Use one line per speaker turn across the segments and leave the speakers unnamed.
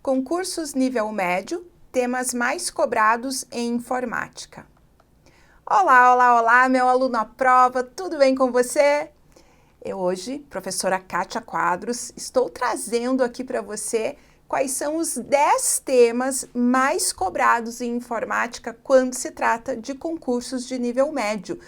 Concursos nível médio, temas mais cobrados em informática. Olá, olá, olá, meu aluno à prova, tudo bem com você? Eu hoje, professora Kátia Quadros, estou trazendo aqui para você quais são os 10 temas mais cobrados em informática quando se trata de concursos de nível médio.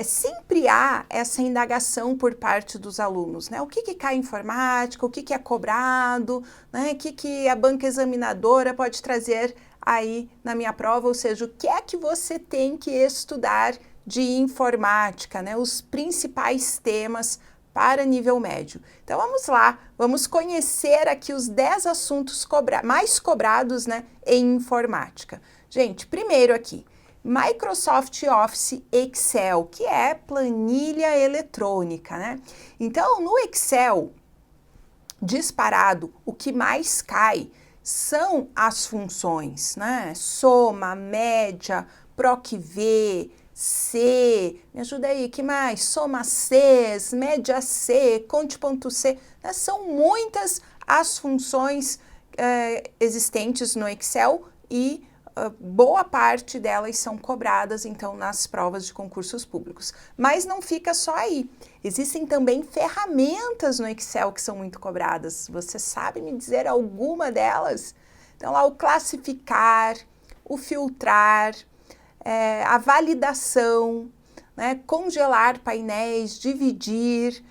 Sempre há essa indagação por parte dos alunos, né? O que cai em informática, o que é cobrado, né? O que a banca examinadora pode trazer aí na minha prova, ou seja, o que é que você tem que estudar de informática, né? Os principais temas para nível médio. Então vamos lá, vamos conhecer aqui os 10 assuntos mais cobrados, né, em informática. Gente, primeiro aqui, Microsoft Office Excel, que é planilha eletrônica, né? Então, no Excel, disparado, o que mais cai são as funções, né? Soma, média, PROC-V, C, me ajuda aí, que mais? Soma Cs, média C, conte.C, né? São muitas as funções existentes no Excel e boa parte delas são cobradas, então, nas provas de concursos públicos. Mas não fica só aí. Existem também ferramentas no Excel que são muito cobradas. Você sabe me dizer alguma delas? Então, lá o classificar, o filtrar, a validação, né, congelar painéis, dividir,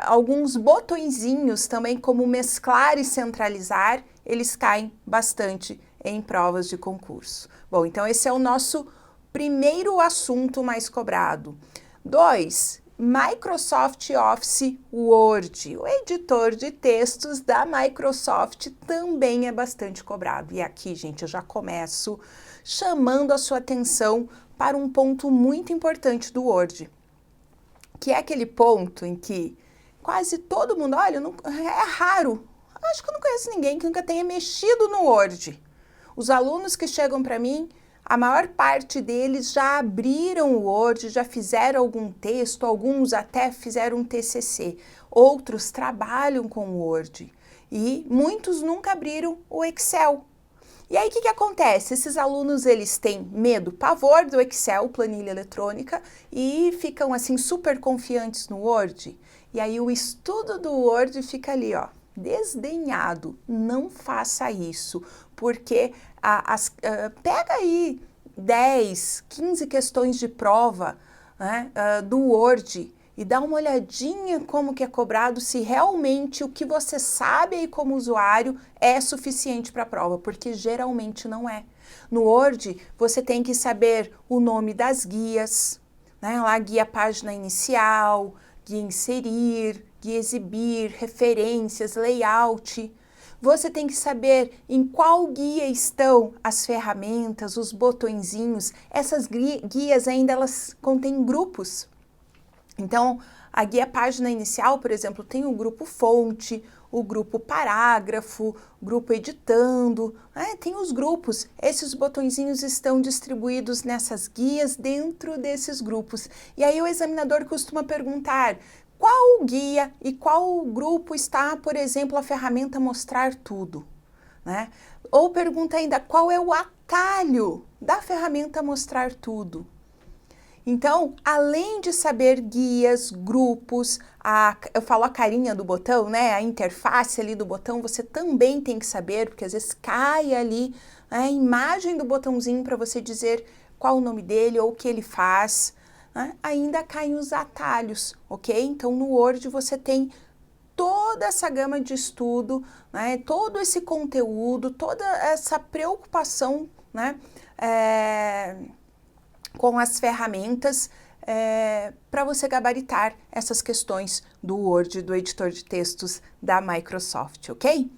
alguns botõezinhos também, como mesclar e centralizar, eles caem bastante em provas de concurso. Bom, então esse é o nosso primeiro assunto mais cobrado. 2, Microsoft Office Word. O editor de textos da Microsoft também é bastante cobrado. E aqui, gente, eu já começo chamando a sua atenção para um ponto muito importante do Word, que é aquele ponto em que quase todo mundo, olha, é raro, acho que eu não conheço ninguém que nunca tenha mexido no Word. Os alunos que chegam para mim, a maior parte deles já abriram o Word, já fizeram algum texto, alguns até fizeram um TCC, outros trabalham com o Word e muitos nunca abriram o Excel. E aí o que acontece? Esses alunos, eles têm medo, pavor do Excel, planilha eletrônica, e ficam assim super confiantes no Word. E aí o estudo do Word fica ali, ó, desdenhado. Não faça isso, porque pega aí 10, 15 questões de prova, né, do Word e dá uma olhadinha como que é cobrado, se realmente o que você sabe aí como usuário é suficiente para a prova, porque geralmente não é. No Word, você tem que saber o nome das guias, né, lá guia página inicial, guia inserir, guia exibir, referências, layout. Você tem que saber em qual guia estão as ferramentas, os botõezinhos. Essas guias ainda elas contêm grupos. Então, a guia página inicial, por exemplo, tem o grupo fonte, o grupo parágrafo, o grupo editando, né? Tem os grupos. Esses botõezinhos estão distribuídos nessas guias dentro desses grupos. E aí o examinador costuma perguntar: qual guia e qual grupo está, por exemplo, a ferramenta Mostrar Tudo, né? Ou pergunta ainda, qual é o atalho da ferramenta Mostrar Tudo? Então, além de saber guias, grupos, eu falo a carinha do botão, né? A interface ali do botão, você também tem que saber, porque às vezes cai ali a imagem do botãozinho para você dizer qual o nome dele ou o que ele faz. Né? Ainda caem os atalhos, ok? Então, no Word você tem toda essa gama de estudo, né? Todo esse conteúdo, toda essa preocupação, né? Com as ferramentas para você gabaritar essas questões do Word, do editor de textos da Microsoft, ok?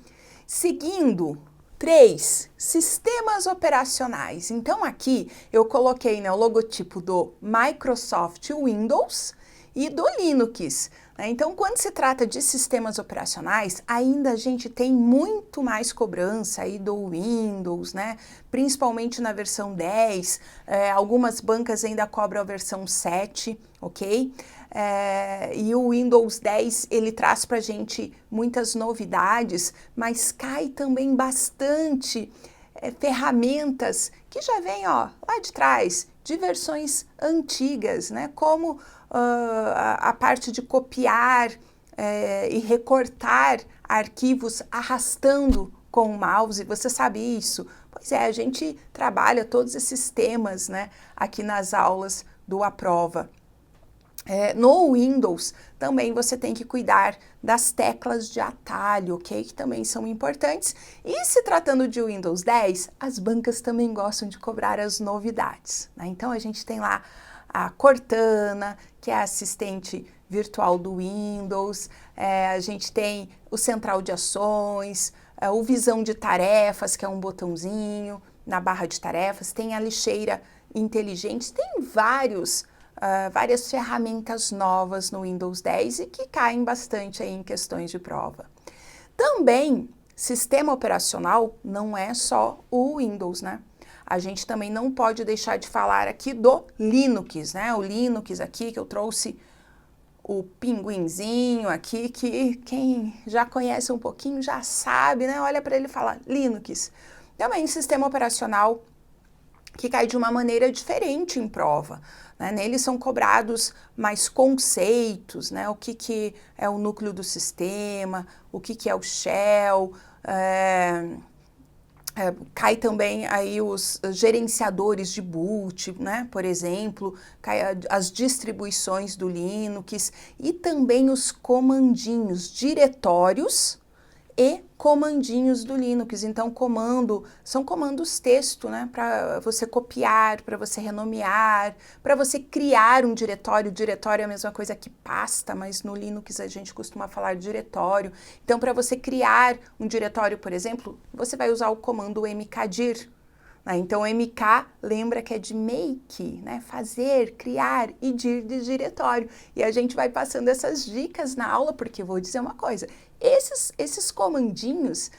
Seguindo, 3, sistemas operacionais. Então aqui eu coloquei, né, o logotipo do Microsoft Windows e do Linux. Né? Então, quando se trata de sistemas operacionais, ainda a gente tem muito mais cobrança aí do Windows, né? Principalmente na versão 10, algumas bancas ainda cobram a versão 7, ok? e o Windows 10 ele traz para a gente muitas novidades, mas cai também bastante ferramentas que já vêm lá de trás, de versões antigas, né? Como a parte de copiar e recortar arquivos arrastando com o mouse, você sabe isso? Pois é, a gente trabalha todos esses temas, né, aqui nas aulas do Aprova. No Windows também você tem que cuidar das teclas de atalho, ok? Que também são importantes. E se tratando de Windows 10, as bancas também gostam de cobrar as novidades, né? Então a gente tem lá a Cortana, que é a assistente virtual do Windows, a gente tem o Central de Ações, o Visão de Tarefas, que é um botãozinho na barra de tarefas, tem a lixeira inteligente, tem várias ferramentas novas no Windows 10 e que caem bastante aí em questões de prova. Também, sistema operacional não é só o Windows, né? A gente também não pode deixar de falar aqui do Linux, né? O Linux aqui que eu trouxe o pinguinzinho aqui, que quem já conhece um pouquinho já sabe, né? Olha para ele e fala Linux. Também um sistema operacional que cai de uma maneira diferente em prova, né? Nele são cobrados mais conceitos, né? O que é o núcleo do sistema, o que é o shell, cai também aí os gerenciadores de boot, né? Por exemplo, cai as distribuições do Linux e também os comandinhos, diretórios e comandinhos do Linux. Então, são comandos texto, né? Para você copiar, para você renomear, para você criar um diretório. Diretório é a mesma coisa que pasta, mas no Linux a gente costuma falar diretório. Então, para você criar um diretório, por exemplo, você vai usar o comando mkdir. Então, mk lembra que é de make, né? Fazer, criar, e dir de diretório. E a gente vai passando essas dicas na aula, porque eu vou dizer uma coisa, esses comandinhos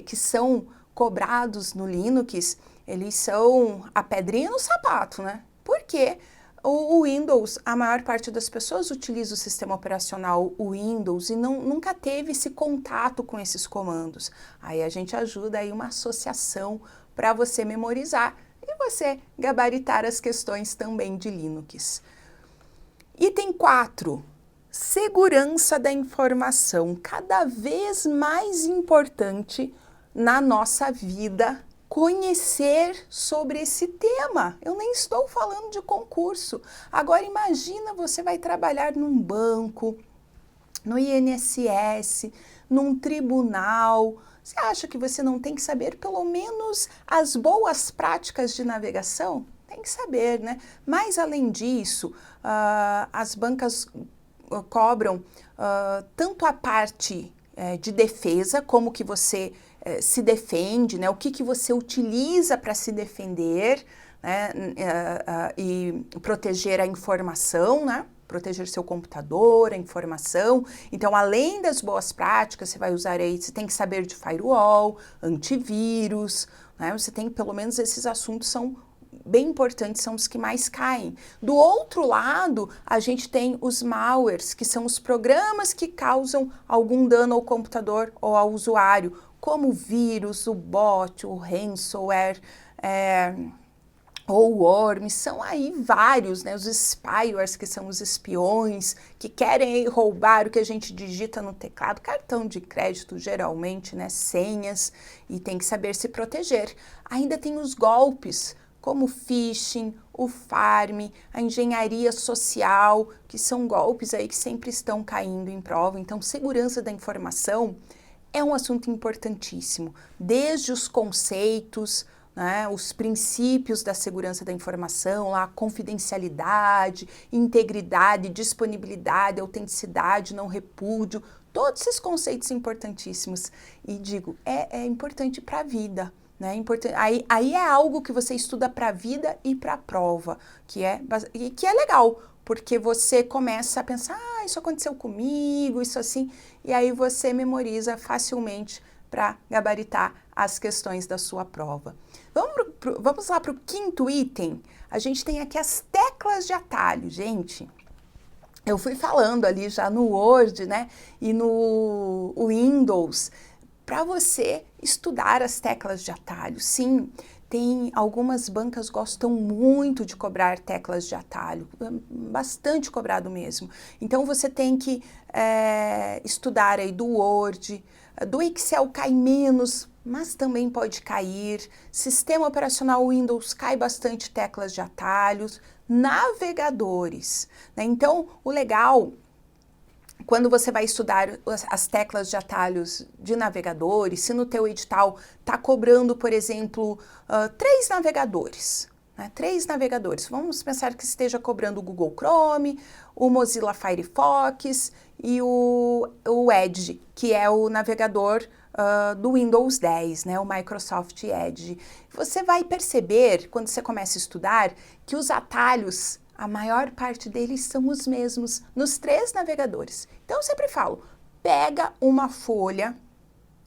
que são cobrados no Linux, eles são a pedrinha no sapato, né? Porque o Windows, a maior parte das pessoas utiliza o sistema operacional Windows e nunca teve esse contato com esses comandos. Aí a gente ajuda aí uma associação para você memorizar e você gabaritar as questões também de Linux. Item 4. Segurança da informação, cada vez mais importante na nossa vida, conhecer sobre esse tema. Eu nem estou falando de concurso. Agora imagina, você vai trabalhar num banco, no INSS, num tribunal. Você acha que você não tem que saber pelo menos as boas práticas de navegação? Tem que saber, né? Mas além disso, as bancas cobram tanto a parte de defesa, como que você se defende, né? O que você utiliza para se defender, né? E proteger a informação, né? Proteger seu computador, a informação. Então, além das boas práticas, você vai usar aí, você tem que saber de firewall, antivírus, né? Você tem, pelo menos esses assuntos são bem importantes, são os que mais caem. Do outro lado, a gente tem os malwares, que são os programas que causam algum dano ao computador ou ao usuário, como o vírus, o bot, o ransomware, ou worms, são aí vários, né? Os spywares, que são os espiões, que querem roubar o que a gente digita no teclado, cartão de crédito geralmente, né? Senhas, e tem que saber se proteger. Ainda tem os golpes, como o phishing, o farm, a engenharia social, que são golpes aí que sempre estão caindo em prova. Então, segurança da informação é um assunto importantíssimo, desde os conceitos, né, os princípios da segurança da informação, a confidencialidade, integridade, disponibilidade, autenticidade, não repúdio, todos esses conceitos importantíssimos. E digo, é importante para a vida. Né? Aí é algo que você estuda para a vida e para a prova, que é legal, porque você começa a pensar, isso aconteceu comigo, isso assim, e aí você memoriza facilmente para gabaritar as questões da sua prova. Vamos lá para o quinto item. A gente tem aqui as teclas de atalho, gente. eu fui falando ali já no Word, né, e no Windows, para você estudar as teclas de atalho. Sim, tem algumas bancas gostam muito de cobrar teclas de atalho, bastante cobrado mesmo. Então você tem que estudar aí do Word, do Excel cai menos, mas também pode cair. Sistema operacional Windows cai bastante teclas de atalhos, navegadores, né? Então o legal quando você vai estudar as teclas de atalhos de navegadores, se no teu edital está cobrando, por exemplo, 3 navegadores, né? 3 navegadores. Vamos pensar que esteja cobrando o Google Chrome, o Mozilla Firefox e o Edge, que é o navegador do Windows 10, né? O Microsoft Edge. Você vai perceber, quando você começa a estudar, que os atalhos a maior parte deles são os mesmos nos 3 navegadores. Então, eu sempre falo, pega uma folha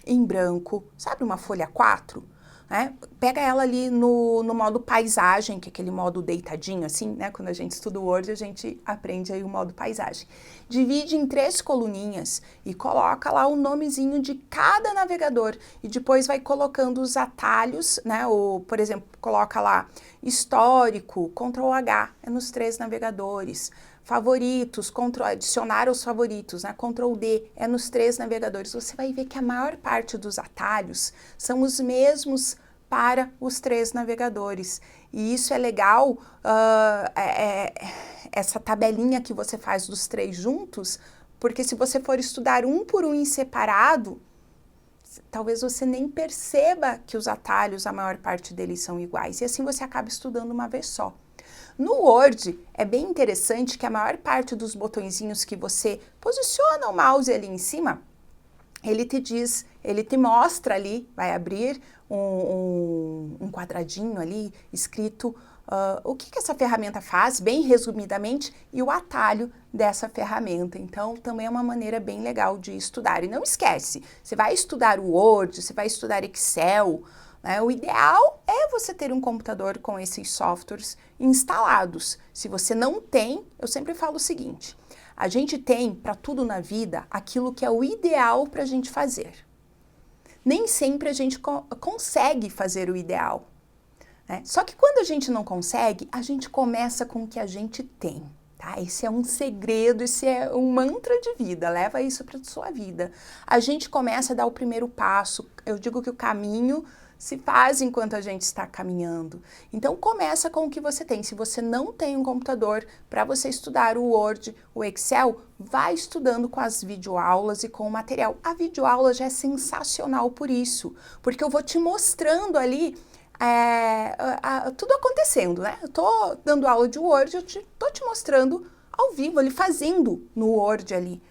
em branco, sabe uma folha 4? Né? Pega ela ali no modo paisagem, que é aquele modo deitadinho assim, né? Quando a gente estuda o Word, a gente aprende aí o modo paisagem. Divide em 3 coluninhas e coloca lá o nomezinho de cada navegador e depois vai colocando os atalhos, né? Ou, por exemplo, coloca lá histórico, Ctrl H, é nos 3 navegadores. Favoritos, adicionar os favoritos, né? Ctrl D, é nos 3 navegadores. Você vai ver que a maior parte dos atalhos são os mesmos para os 3 navegadores. E isso é legal, essa tabelinha que você faz dos 3 juntos, porque se você for estudar um por um em separado, talvez você nem perceba que os atalhos, a maior parte deles são iguais. E assim você acaba estudando uma vez só. No Word, é bem interessante que a maior parte dos botõezinhos que você posiciona o mouse ali em cima, ele te diz, ele te mostra ali, vai abrir um quadradinho ali escrito o que essa ferramenta faz, bem resumidamente, e o atalho dessa ferramenta. Então, também é uma maneira bem legal de estudar. E não esquece, você vai estudar o Word, você vai estudar Excel, né? O ideal é você ter um computador com esses softwares instalados. Se você não tem, eu sempre falo o seguinte, a gente tem para tudo na vida aquilo que é o ideal para a gente fazer. Nem sempre a gente consegue fazer o ideal, né? Só que quando a gente não consegue, a gente começa com o que a gente tem. Tá? Esse é um segredo, esse é um mantra de vida, leva isso para a sua vida. A gente começa a dar o primeiro passo, eu digo que o caminho se faz enquanto a gente está caminhando. Então começa com o que você tem. Se você não tem um computador para você estudar o Word, o Excel, vai estudando com as videoaulas e com o material. A videoaula já é sensacional por isso, porque eu vou te mostrando ali tudo acontecendo, né? Eu tô dando aula de Word, eu tô te mostrando ao vivo, ali fazendo no Word ali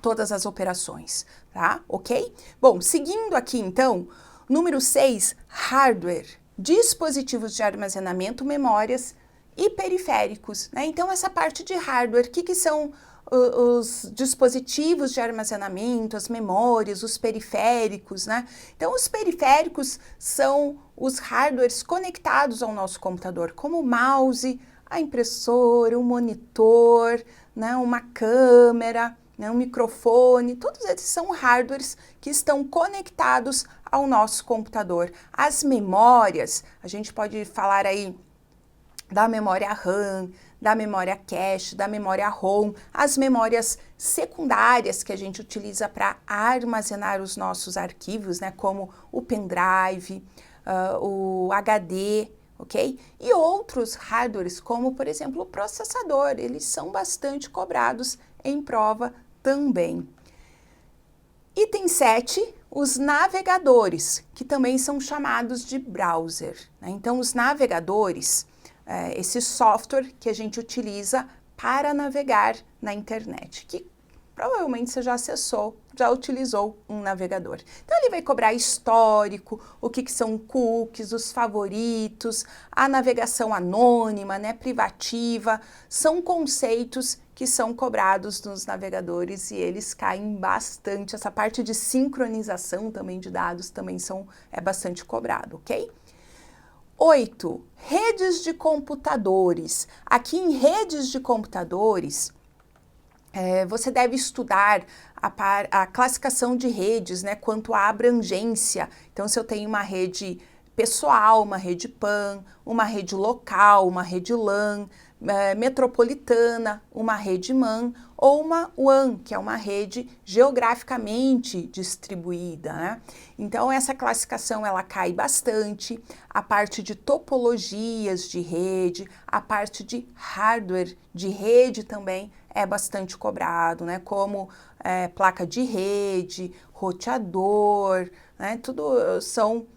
todas as operações, tá? Ok? Bom, seguindo aqui então, número 6, hardware, dispositivos de armazenamento, memórias e periféricos, né? Então essa parte de hardware, o que são os dispositivos de armazenamento, as memórias, os periféricos, né? Então, os periféricos são os hardwares conectados ao nosso computador, como o mouse, a impressora, o monitor, né? Uma câmera, né? Um microfone, todos eles são hardwares que estão conectados ao nosso computador. As memórias, a gente pode falar aí da memória RAM, da memória cache, da memória ROM, as memórias secundárias que a gente utiliza para armazenar os nossos arquivos, né, como o pendrive, o HD, ok? E outros hardwares, como por exemplo o processador, eles são bastante cobrados em prova também. Item 7, os navegadores, que também são chamados de browser, né? Então, os navegadores, esse software que a gente utiliza para navegar na internet, que provavelmente você já acessou, já utilizou um navegador. Então, ele vai cobrar histórico, o que são cookies, os favoritos, a navegação anônima, né, privativa, são conceitos que são cobrados nos navegadores e eles caem bastante. Essa parte de sincronização também de dados também é bastante cobrado, ok? 8. Redes de computadores. Aqui em redes de computadores, você deve estudar a classificação de redes, né, quanto à abrangência. Então, se eu tenho uma rede pessoal, uma rede PAN, uma rede local, uma rede LAN, metropolitana, uma rede MAN ou uma WAN, que é uma rede geograficamente distribuída, né? Então, essa classificação ela cai bastante, a parte de topologias de rede, a parte de hardware de rede também é bastante cobrado, né? Como placa de rede, roteador, né? Tudo são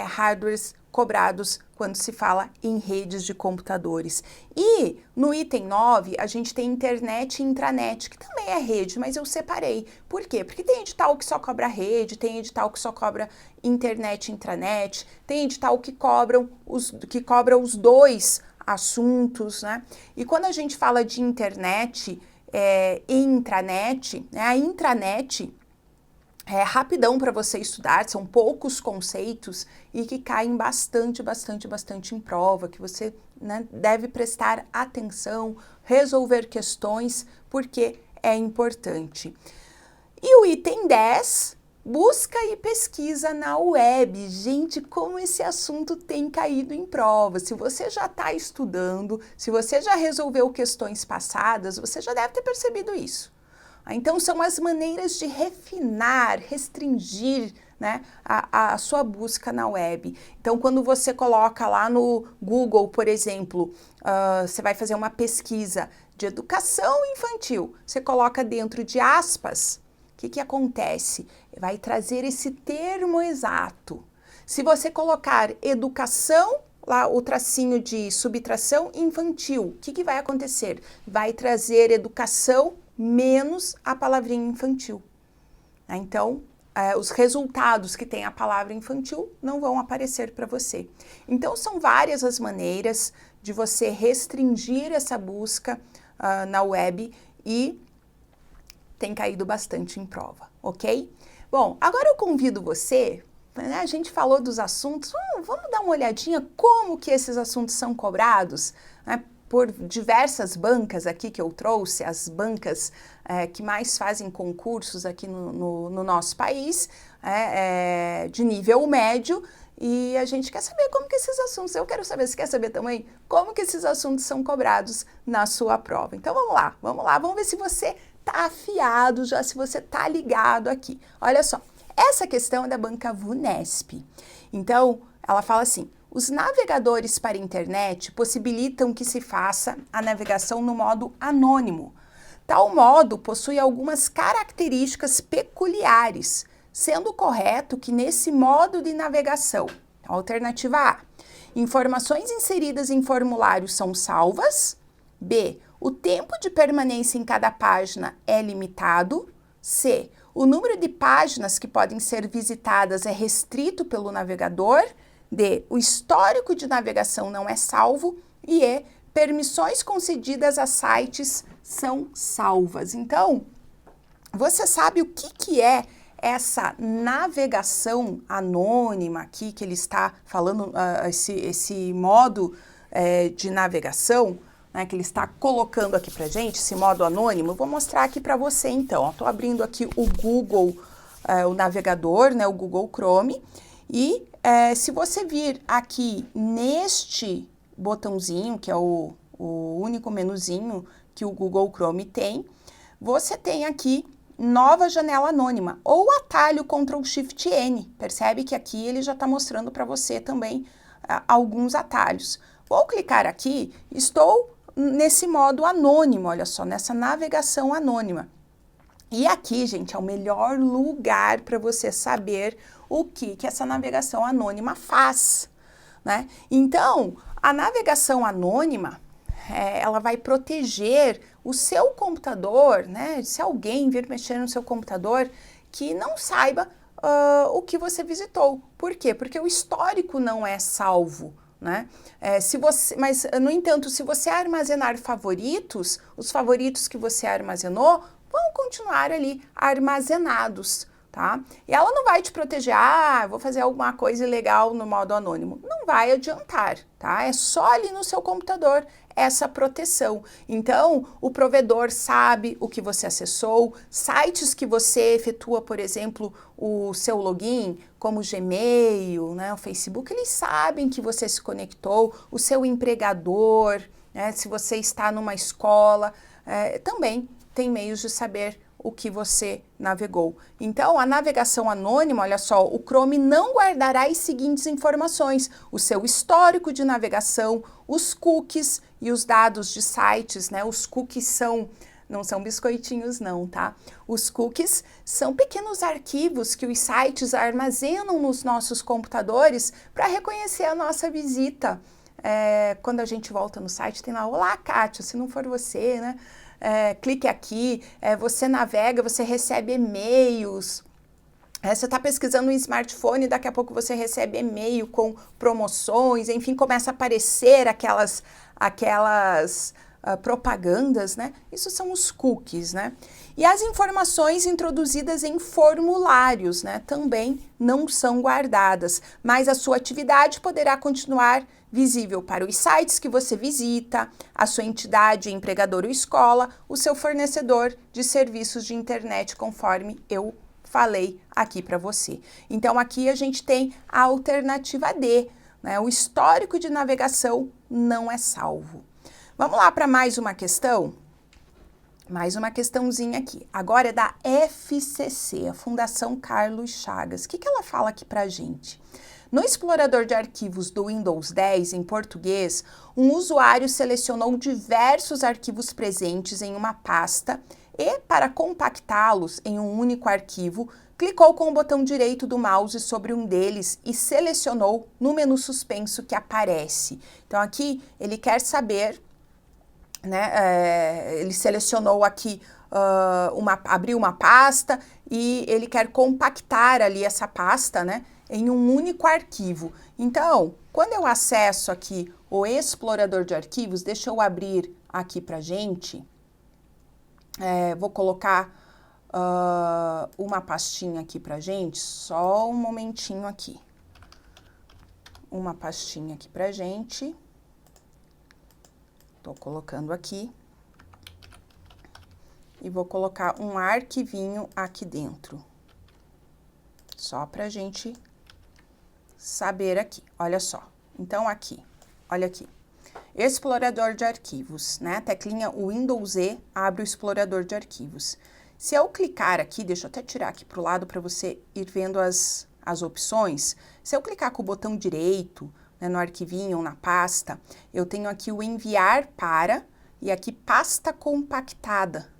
hardwares cobrados quando se fala em redes de computadores. E no item 9, a gente tem internet e intranet, que também é rede, mas eu separei. Por quê? Porque tem edital que só cobra rede, tem edital que só cobra internet e intranet, tem edital que cobra os dois assuntos, né? E quando a gente fala de internet e intranet, né, a intranet é rapidão para você estudar, são poucos conceitos e que caem bastante em prova, que você, né, deve prestar atenção, resolver questões, porque é importante. E o item 10, busca e pesquisa na web. Gente, como esse assunto tem caído em prova. Se você já está estudando, se você já resolveu questões passadas, você já deve ter percebido isso. Então, são as maneiras de refinar, restringir, né, a sua busca na web. Então, quando você coloca lá no Google, por exemplo, você vai fazer uma pesquisa de educação infantil, você coloca dentro de aspas, o que acontece? Vai trazer esse termo exato. Se você colocar educação, lá o tracinho de subtração infantil, o que vai acontecer? Vai trazer educação menos a palavrinha infantil. Então, os resultados que tem a palavra infantil não vão aparecer para você. Então, são várias as maneiras de você restringir essa busca na web e tem caído bastante em prova, ok? Bom, agora eu convido você, né, a gente falou dos assuntos, vamos dar uma olhadinha como que esses assuntos são cobrados, né, por diversas bancas aqui que eu trouxe, as bancas que mais fazem concursos aqui no nosso país, de nível médio, e a gente quer saber como que esses assuntos, eu quero saber, você quer saber também como que esses assuntos são cobrados na sua prova. Então vamos ver se você tá afiado já, se você tá ligado aqui. Olha só, essa questão é da banca VUNESP. Então, ela fala assim: os navegadores para internet possibilitam que se faça a navegação no modo anônimo. Tal modo possui algumas características peculiares, sendo correto que nesse modo de navegação, alternativa A, informações inseridas em formulário são salvas, B, o tempo de permanência em cada página é limitado, C, o número de páginas que podem ser visitadas é restrito pelo navegador, D, o histórico de navegação não é salvo, e E, permissões concedidas a sites são salvas. Então, você sabe o que é essa navegação anônima aqui, que ele está falando, esse modo de navegação, né, que ele está colocando aqui pra gente, esse modo anônimo? Eu vou mostrar aqui para você então. Estou abrindo aqui o Google, o navegador, né, o Google Chrome, e se você vir aqui neste botãozinho, que é o único menuzinho que o Google Chrome tem, você tem aqui nova janela anônima, ou atalho Ctrl+Shift+N. Percebe que aqui ele já está mostrando para você também alguns atalhos. Vou clicar aqui, estou nesse modo anônimo, olha só, nessa navegação anônima. E aqui, gente, é o melhor lugar para você saber o que essa navegação anônima faz, né? Então, a navegação anônima, ela vai proteger o seu computador, né? Se alguém vir mexer no seu computador, que não saiba o que você visitou. Por quê? Porque o histórico não é salvo, né? Mas, no entanto, se você armazenar favoritos, os favoritos que você armazenou vão continuar ali armazenados, tá? E ela não vai te proteger, vou fazer alguma coisa ilegal no modo anônimo. Não vai adiantar, tá? É só ali no seu computador essa proteção. Então, o provedor sabe o que você acessou, sites que você efetua, por exemplo, o seu login, como o Gmail, né, o Facebook, eles sabem que você se conectou, o seu empregador, né, se você está numa escola, também tem meios de saber o que você navegou. Então, a navegação anônima, olha só, o Chrome não guardará as seguintes informações: o seu histórico de navegação, os cookies e os dados de sites, né? Os cookies não são biscoitinhos não, tá? Os cookies são pequenos arquivos que os sites armazenam nos nossos computadores para reconhecer a nossa visita. Quando a gente volta no site, tem lá, olá, Kátia, se não for você, né? Clique aqui, você navega, você recebe e-mails, você está pesquisando no smartphone, daqui a pouco você recebe e-mail com promoções, enfim, começa a aparecer aquelas propagandas, né? Isso são os cookies, né? E as informações introduzidas em formulários, né? Também não são guardadas, mas a sua atividade poderá continuar visível para os sites que você visita, a sua entidade, empregador ou escola, o seu fornecedor de serviços de internet, conforme eu falei aqui para você. Então, aqui a gente tem a alternativa D, né? O histórico de navegação não é salvo. Vamos lá para mais uma questão? Mais uma questãozinha aqui. Agora é da FCC, a Fundação Carlos Chagas. O que ela fala aqui para a gente? No explorador de arquivos do Windows 10, em português, um usuário selecionou diversos arquivos presentes em uma pasta e, para compactá-los em um único arquivo, clicou com o botão direito do mouse sobre um deles e selecionou no menu suspenso que aparece. Então, aqui ele quer saber, né, ele selecionou aqui, abriu uma pasta e ele quer compactar ali essa pasta, né, em um único arquivo. Então, quando eu acesso aqui o explorador de arquivos, deixa eu abrir aqui pra gente, vou colocar uma pastinha aqui pra gente, só um momentinho aqui. Uma pastinha aqui pra gente. Tô colocando aqui. E vou colocar um arquivinho aqui dentro. Só pra gente saber aqui, olha só. Então, aqui, olha aqui. Explorador de arquivos, né? Teclinha Windows E, abre o explorador de arquivos. Se eu clicar aqui, deixa eu até tirar aqui pro lado para você ir vendo as opções. Se eu clicar com o botão direito, né, no arquivinho ou na pasta, eu tenho aqui o enviar para e aqui pasta compactada.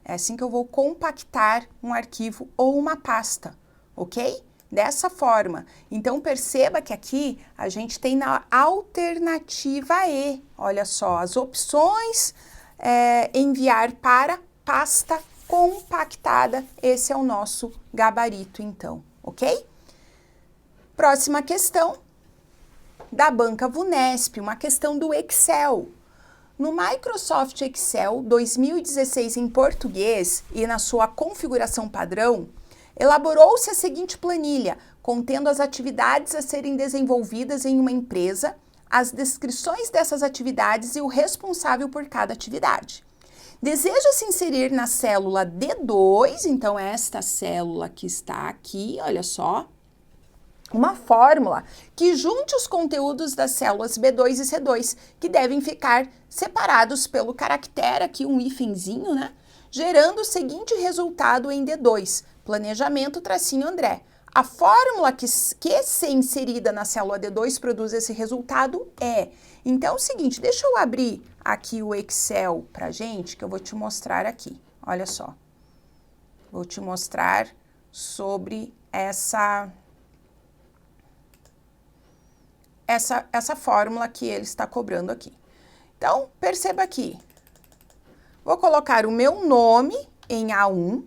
É assim que eu vou compactar um arquivo ou uma pasta, ok? Dessa forma. Então, perceba que aqui a gente tem na alternativa E. Olha só, as opções, enviar para pasta compactada. Esse é o nosso gabarito, então, ok? Próxima questão, da banca VUNESP, uma questão do Excel. No Microsoft Excel 2016 em português e na sua configuração padrão, elaborou-se a seguinte planilha, contendo as atividades a serem desenvolvidas em uma empresa, as descrições dessas atividades e o responsável por cada atividade. Deseja-se inserir na célula D2, então esta célula que está aqui, olha só, uma fórmula que junte os conteúdos das células B2 e C2, que devem ficar separados pelo caractere, aqui um hífenzinho, né? Gerando o seguinte resultado em D2, planejamento tracinho André. A fórmula que se inserida na célula D2 produz esse resultado é. Então, é o seguinte, deixa eu abrir aqui o Excel pra gente, que eu vou te mostrar aqui. Olha só. Vou te mostrar sobre essa fórmula que ele está cobrando aqui. Então, perceba aqui. Vou colocar o meu nome em A1.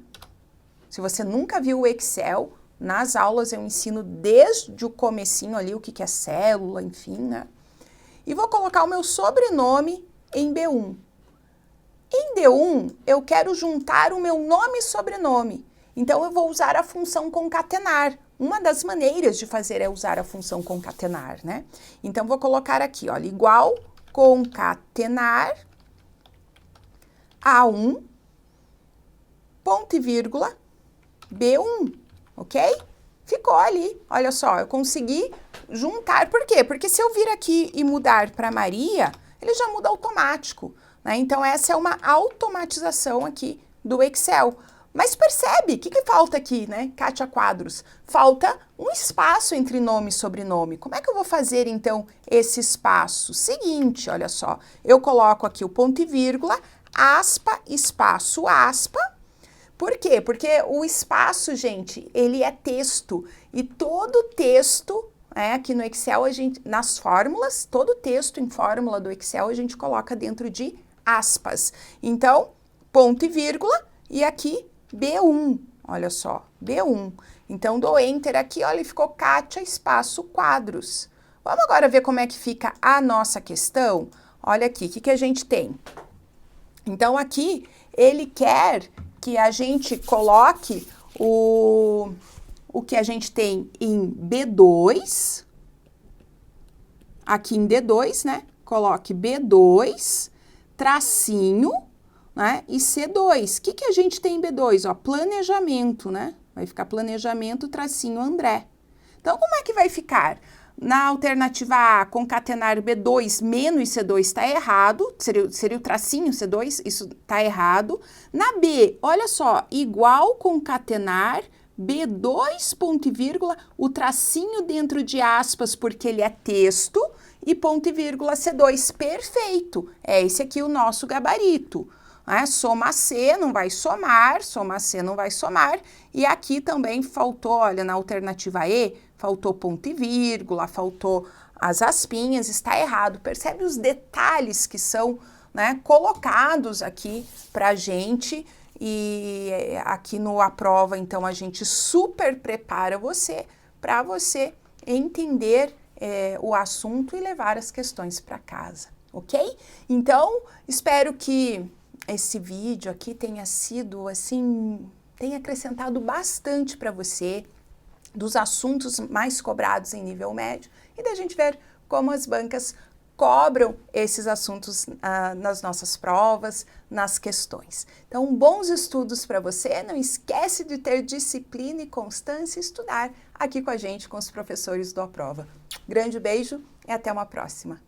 Se você nunca viu o Excel, nas aulas eu ensino desde o comecinho ali o que é célula, enfim, né? E vou colocar o meu sobrenome em B1. Em D1, eu quero juntar o meu nome e sobrenome. Então, eu vou usar a função concatenar. Uma das maneiras de fazer é usar a função concatenar, né? Então, vou colocar aqui, olha, igual concatenar A1, ponto e vírgula, B1, ok? Ficou ali, olha só, eu consegui juntar. Por quê? Porque se eu vir aqui e mudar para Maria, ele já muda automático, né? Então, essa é uma automatização aqui do Excel. Mas percebe, o que falta aqui, né, Kátia Quadros? Falta um espaço entre nome e sobrenome. Como é que eu vou fazer, então, esse espaço? Seguinte, olha só, eu coloco aqui o ponto e vírgula, aspa, espaço, aspa. Por quê? Porque o espaço, gente, ele é texto. E todo texto, aqui no Excel, nas fórmulas, todo texto em fórmula do Excel, a gente coloca dentro de aspas. Então, ponto e vírgula, e aqui B1, olha só, B1. Então, dou Enter aqui, olha, e ficou Kátia, espaço, Quadros. Vamos agora ver como é que fica a nossa questão? Olha aqui, o que a gente tem? Então, aqui, ele quer que a gente coloque o que a gente tem em B2, aqui em D2, né? Coloque B2, tracinho, né? E C2. O que a gente tem em B2? Ó, planejamento, né? Vai ficar planejamento, tracinho, André. Então, como é que vai ficar? Na alternativa A, concatenar B2 menos C2 está errado, seria o tracinho C2, isso está errado. Na B, olha só, igual concatenar B2, ponto e vírgula, o tracinho dentro de aspas, porque ele é texto, e ponto e vírgula C2, perfeito. É esse aqui o nosso gabarito. Soma C não vai somar, soma C não vai somar, e aqui também faltou, olha, na alternativa E, faltou ponto e vírgula, faltou as aspinhas, está errado. Percebe os detalhes que são, né, colocados aqui pra gente, e aqui no Aprova, então, a gente super prepara você para você entender o assunto e levar as questões para casa, ok? Então, espero que esse vídeo aqui tenha sido, assim, tenha acrescentado bastante para você dos assuntos mais cobrados em nível médio e da gente ver como as bancas cobram esses assuntos nas nossas provas, nas questões. Então, bons estudos para você. Não esquece de ter disciplina e constância e estudar aqui com a gente, com os professores do Aprova. Grande beijo e até uma próxima.